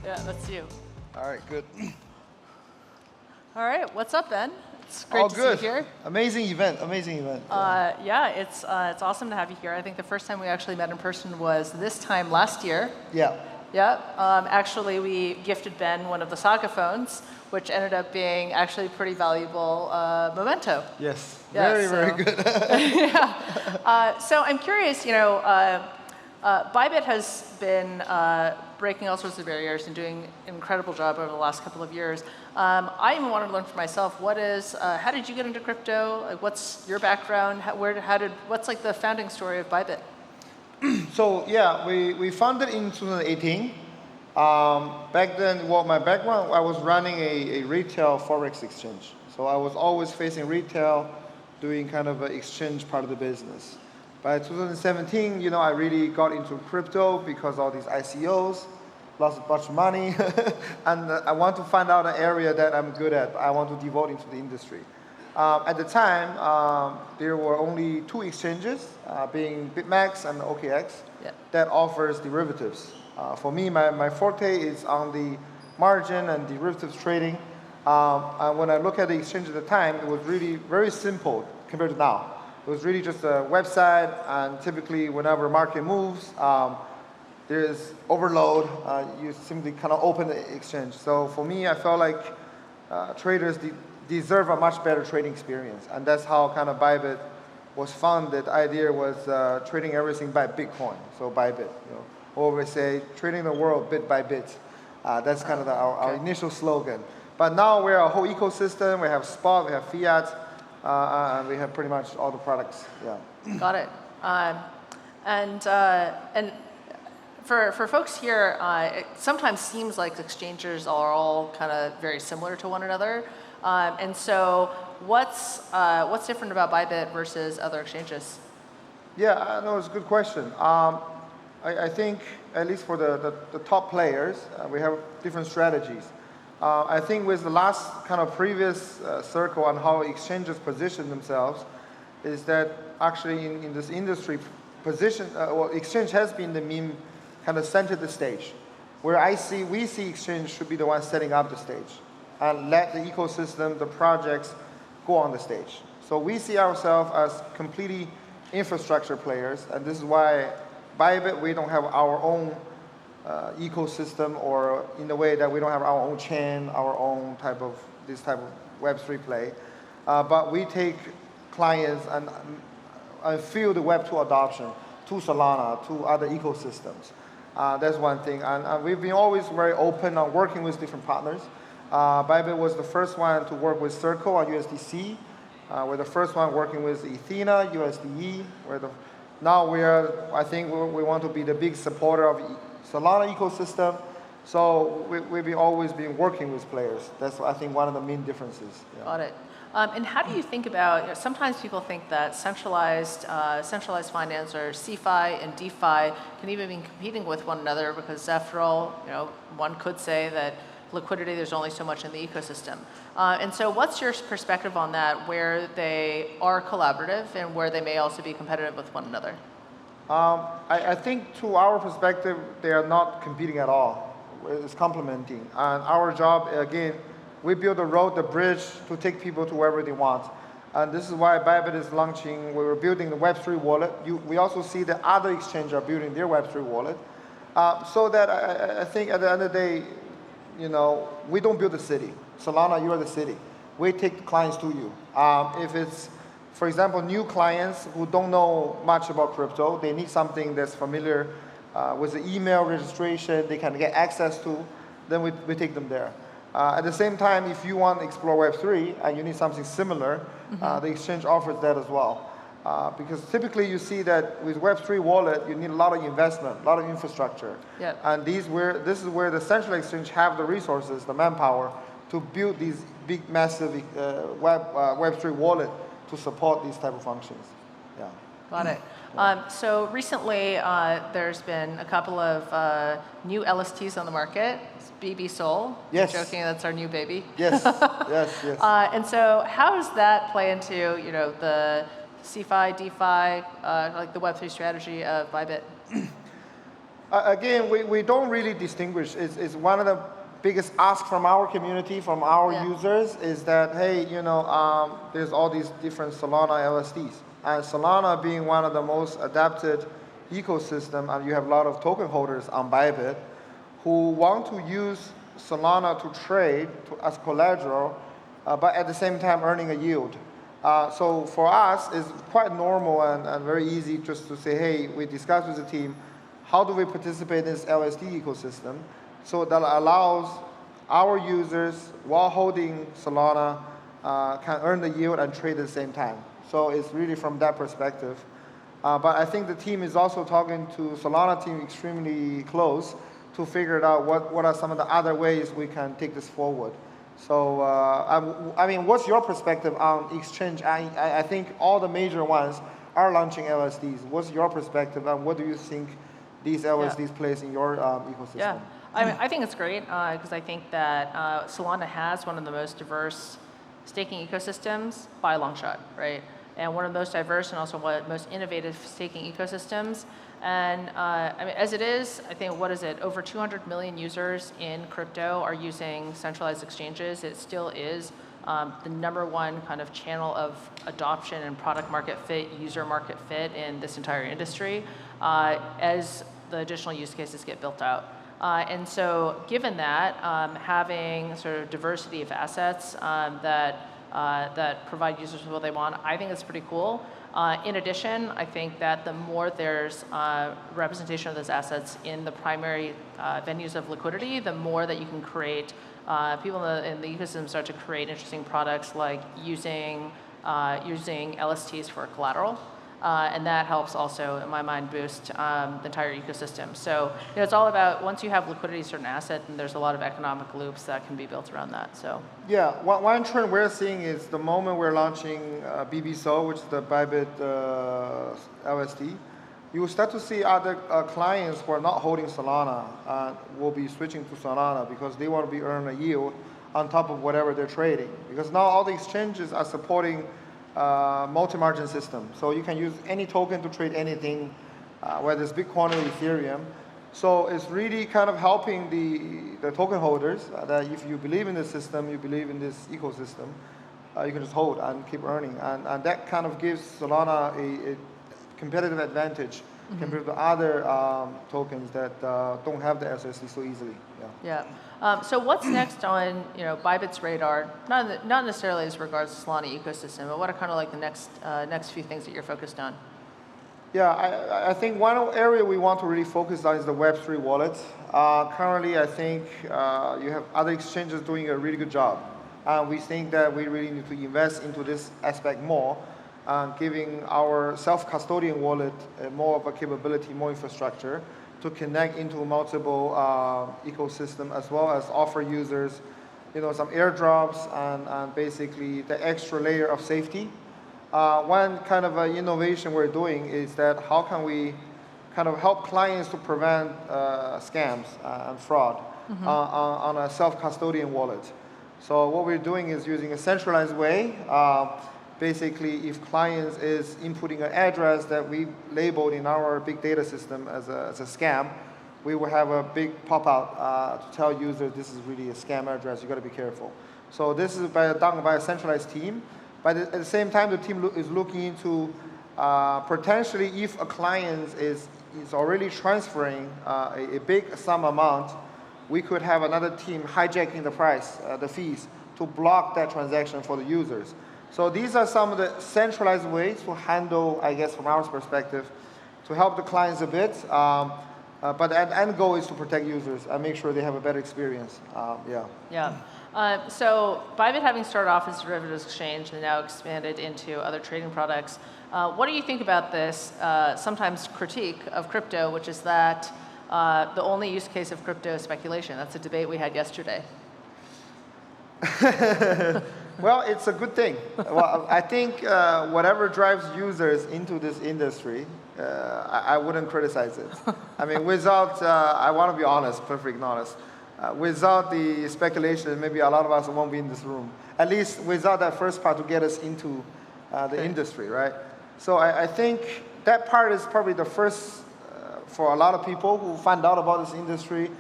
Yeah, that's you. All right, good. All right, what's up, Ben? It's great to see you here. Amazing event, amazing event. Yeah, it's awesome to have you here. I think the first time we actually met in person was this time last year. Yeah. Yeah, actually we gifted Ben one of the Saga phones, which ended up being actually pretty valuable memento. Yes, Yeah, very good. Yeah. So I'm curious, Bybit has been breaking all sorts of barriers and doing an incredible job over the last couple of years. I even wanted to learn for myself, how did you get into crypto? Like, what's your background? What's like the founding story of Bybit? So yeah, we founded in 2018. Back then, my background, I was running a retail forex exchange. So I was always facing retail, doing kind of an exchange part of the business. By 2017, I really got into crypto because all these ICOs, lost a bunch of money, and I want to find out an area that I'm good at. I want to devote into the industry. At the time, there were only two exchanges, being BitMEX and OKX, that offers derivatives. For me, my forte is on the margin and derivatives trading. And when I look at the exchange at the time, it was really very simple compared to now. It was really just a website, and typically whenever market moves, there's overload. You simply kind of open the exchange. So for me, I felt like traders deserve a much better trading experience, and that's how kind of Bybit was founded. The idea was trading everything by Bitcoin, so Bybit. We always say trading the world bit by bit. That's kind of our initial slogan. But now we're a whole ecosystem. We have spot, we have fiat. And we have pretty much all the products. Yeah. Got it. And for folks here, it sometimes seems like exchanges are all kind of very similar to one another. And so, what's different about Bybit versus other exchanges? Yeah, no, it's a good question. I think at least for the top players, we have different strategies. I think with the last kind of previous circle on how exchanges position themselves is that actually in this industry exchange has been the main kind of center the stage, where we see exchange should be the one setting up the stage and let the ecosystem, the projects go on the stage. So we see ourselves as completely infrastructure players, and this is why Bybit, we don't have our own ecosystem, or in the way that we don't have our own chain, our own this type of Web3 play. But we take clients and fuel the Web2 adoption to Solana, to other ecosystems. That's one thing. And we've been always very open on working with different partners. Bybit was the first one to work with Circle on USDC. We're the first one working with Ethena, USDE. I think we want to be the big supporter of Solana ecosystem, so we've always been working with players. That's, I think, one of the main differences. Yeah. Got it. And how do you think about, sometimes people think that centralized finance, or CeFi and DeFi, can even be competing with one another, because after all, one could say that liquidity, there's only so much in the ecosystem. And so what's your perspective on that, where they are collaborative and where they may also be competitive with one another? I think to our perspective, they are not competing at all. It's complementing. And our job, again, we build the road, the bridge to take people to wherever they want. And this is why Bybit is launching, we're building the Web3 wallet. We also see that other exchanges are building their Web3 wallet. So that I think at the end of the day, we don't build the city. Solana, you are the city. We take the clients to you. If it's, for example, new clients who don't know much about crypto, they need something that's familiar with the email registration, they can get access to, then we take them there. At the same time, if you want to explore Web3 and you need something similar, the exchange offers that as well. Because typically you see that with Web3 wallet, you need a lot of investment, a lot of infrastructure. Yep. And this is where the central exchange have the resources, the manpower, to build these big, massive Web3 wallet to support these type of functions. Yeah. Got it. So recently, there's been a couple of new LSTs on the market. BB Sol. Yes. I'm joking, that's our new baby. Yes. Yes. And so, how does that play into the CeFi, DeFi, like the Web3 strategy of Bybit? Again, we don't really distinguish. It's one of the biggest asks from our community, from our users, is that, hey, there's all these different Solana LSDs. And Solana being one of the most adapted ecosystem, and you have a lot of token holders on Bybit who want to use Solana to trade as collateral, but at the same time earning a yield. So for us, it's quite normal and very easy just to say, hey, we discuss with the team, how do we participate in this LSD ecosystem? So that allows our users, while holding Solana, can earn the yield and trade at the same time. So it's really from that perspective. But I think the team is also talking to Solana team extremely close to figure out what are some of the other ways we can take this forward. So, I mean, what's your perspective on exchange? I think all the major ones are launching LSDs. What's your perspective, and what do you think these LSDs plays in your ecosystem? Yeah, I think it's great because I think that Solana has one of the most diverse staking ecosystems by a long shot, right? And one of the most diverse and also one of the most innovative staking ecosystems. And I mean, as it is, I think, what is it, over 200 million users in crypto are using centralized exchanges. It still is the #1 kind of channel of adoption and product market fit, user market fit in this entire industry as the additional use cases get built out. And so given that, having sort of diversity of assets that provide users with what they want, I think it's pretty cool. In addition, I think that the more there's representation of those assets in the primary venues of liquidity, the more that you can create, people in the ecosystem start to create interesting products like using LSTs for collateral. And that helps also, in my mind, boost the entire ecosystem. So it's all about, once you have liquidity in a certain asset, and there's a lot of economic loops that can be built around that. So yeah, one trend we're seeing is the moment we're launching BBSO, which is the Bybit LSD, you will start to see other clients who are not holding Solana will be switching to Solana because they want to be earn a yield on top of whatever they're trading. Because now all the exchanges are supporting multi-margin system. So you can use any token to trade anything, whether it's Bitcoin or Ethereum. So it's really kind of helping the token holders that if you believe in the system, you believe in this ecosystem, you can just hold and keep earning. And that kind of gives Solana a competitive advantage compared to other tokens that don't have the SSD so easily. Yeah. So what's next on Bybit's radar? Not necessarily as regards to Solana ecosystem, but what are kind of like the next few things that you're focused on? Yeah, I think one area we want to really focus on is the Web3 wallet. Currently, I think you have other exchanges doing a really good job. We think that we really need to invest into this aspect more, giving our self-custodian wallet more of a capability, more infrastructure to connect into multiple ecosystem, as well as offer users, some airdrops and basically the extra layer of safety. One kind of innovation we're doing is that how can we kind of help clients to prevent scams and fraud on a self-custodian wallet. So what we're doing is using a centralized way. Basically, if clients is inputting an address that we labeled in our big data system as a scam, we will have a big pop-out to tell users this is really a scam address, you got to be careful. So this is done by a centralized team. But at the same time, the team is looking into potentially if a client is already transferring a big sum amount, we could have another team hijacking the price, the fees, to block that transaction for the users. So these are some of the centralized ways to handle, I guess, from our perspective, to help the clients a bit. But the end goal is to protect users and make sure they have a better experience. So Bybit, having started off as a derivatives exchange and now expanded into other trading products, what do you think about this sometimes critique of crypto, which is that the only use case of crypto is speculation? That's a debate we had yesterday. Well, it's a good thing. Well, I think whatever drives users into this industry, I wouldn't criticize it. I mean, without, I want to be honest, perfectly honest, without the speculation, maybe a lot of us won't be in this room. At least without that first part to get us into the industry, right? So I think that part is probably the first for a lot of people who find out about this industry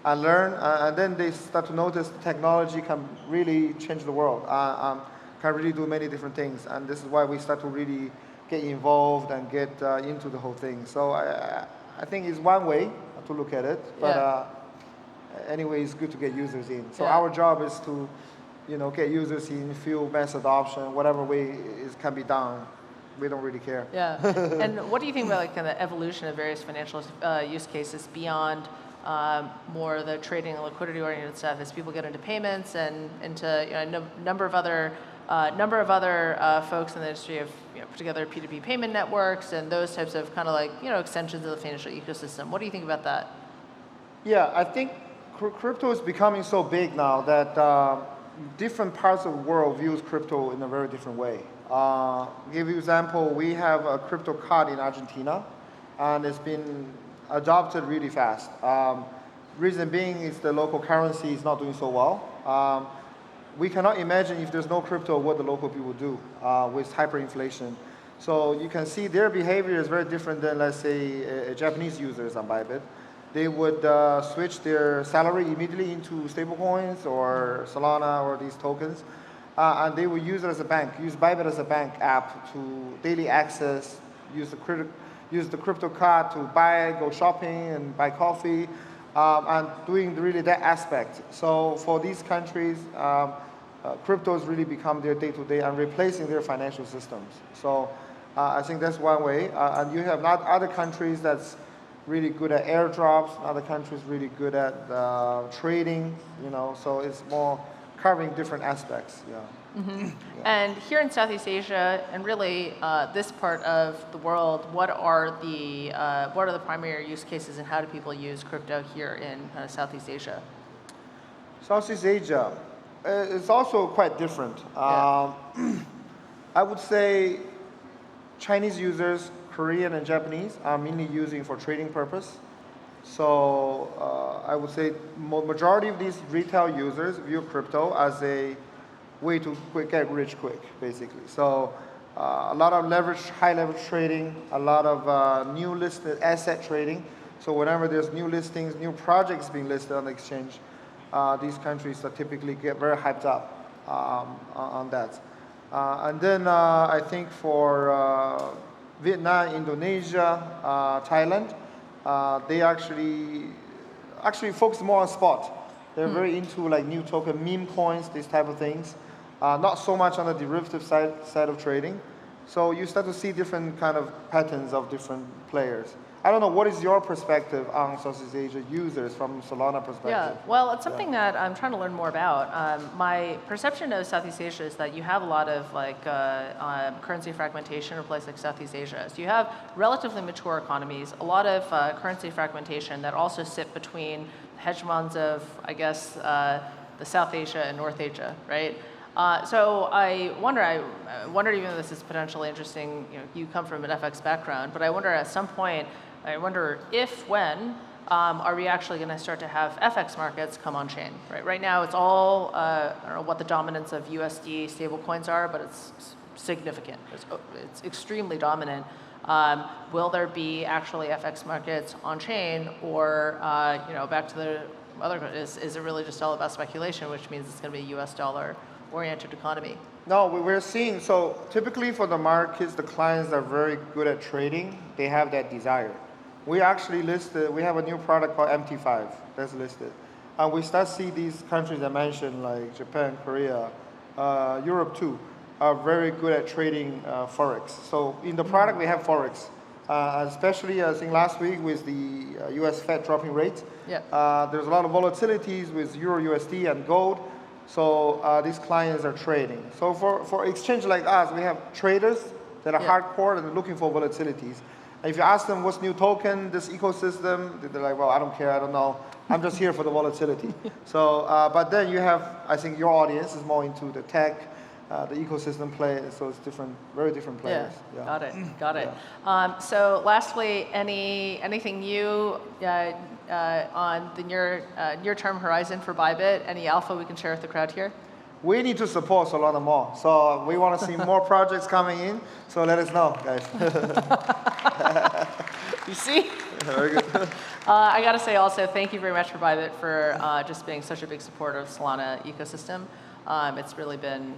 and learn, and then they start to notice technology can really change the world, can really do many different things, and this is why we start to really get involved and get into the whole thing. So I think it's one way to look at it, but anyway, it's good to get users in. So our job is to, get users in, fuel mass adoption, whatever way it can be done. We don't really care. Yeah. And what do you think about kind of the evolution of various financial use cases beyond more the trading and liquidity oriented stuff as people get into payments and into a number of other folks in the industry have put together P2P payment networks and those types of kind of like extensions of the financial ecosystem. What do you think about that? Yeah, I think crypto is becoming so big now that different parts of the world views crypto in a very different way. Give you an example, we have a crypto card in Argentina, and it's been adopted really fast. Reason being is the local currency is not doing so well. We cannot imagine if there's no crypto what the local people do with hyperinflation. So you can see their behavior is very different than, let's say, Japanese users on Bybit. They would switch their salary immediately into stablecoins or Solana or these tokens. And they will use it as a bank, use Bybit as a bank app to daily access, use the crypto card to buy, go shopping and buy coffee, and doing really that aspect. So for these countries, crypto has really become their day-to-day and replacing their financial systems. So I think that's one way. And you have not other countries that's really good at airdrops, other countries really good at trading, so it's more covering different aspects. And here in Southeast Asia, and really this part of the world, what are the primary use cases and how do people use crypto here in Southeast Asia? Southeast Asia, it's also quite different. I would say Chinese users, Korean and Japanese are mainly using for trading purpose. So I would say majority of these retail users view crypto as a way to get rich quick, basically. So a lot of high leverage trading, a lot of new listed asset trading. So whenever there's new listings, new projects being listed on the exchange, these countries typically get very hyped up on that. And then I think for Vietnam, Indonesia, Thailand, they actually focus more on spot. They're very into like new token, meme coins, these type of things. Not so much on the derivative side of trading. So you start to see different kind of patterns of different players. I don't know, what is your perspective on Southeast Asia users from Solana perspective? Yeah, well, it's something that I'm trying to learn more about. My perception of Southeast Asia is that you have a lot of like currency fragmentation in a place like Southeast Asia. So you have relatively mature economies, a lot of currency fragmentation that also sit between hegemons of, I guess, the South Asia and North Asia, right? So I wonder even though this is potentially interesting, you come from an FX background, but I wonder at some point, when are we actually going to start to have FX markets come on chain? Right now it's all, I don't know what the dominance of USD stablecoins are, but it's significant. It's extremely dominant. Will there be actually FX markets on chain, or back to the other, is it really just all about speculation, which means it's going to be a US dollar oriented economy? No, we're seeing, so typically for the markets, the clients are very good at trading. They have that desire. We actually listed, we have a new product called MT5 that's listed. And we start to see these countries I mentioned, like Japan, Korea, Europe too, are very good at trading Forex. So in the product, we have Forex. Especially, I think last week with the US Fed dropping rates, there's a lot of volatilities with Euro USD and gold. So these clients are trading. So for exchange like us, we have traders that are hardcore and looking for volatilities. And if you ask them what's new token, this ecosystem, they're like, well, I don't care, I don't know. I'm just here for the volatility. So, but then you have, I think your audience is more into the tech, the ecosystem play, so it's different, very different players. Got it. So lastly, anything new on the near-term horizon for Bybit? Any alpha we can share with the crowd here? We need to support Solana more. So we want to see more projects coming in. So let us know, guys. You see? Very good. I got to say also, thank you very much for Bybit for just being such a big supporter of Solana ecosystem. It's really been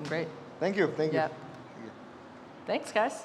great. Thank you. Thank you. Yeah. Thanks, guys.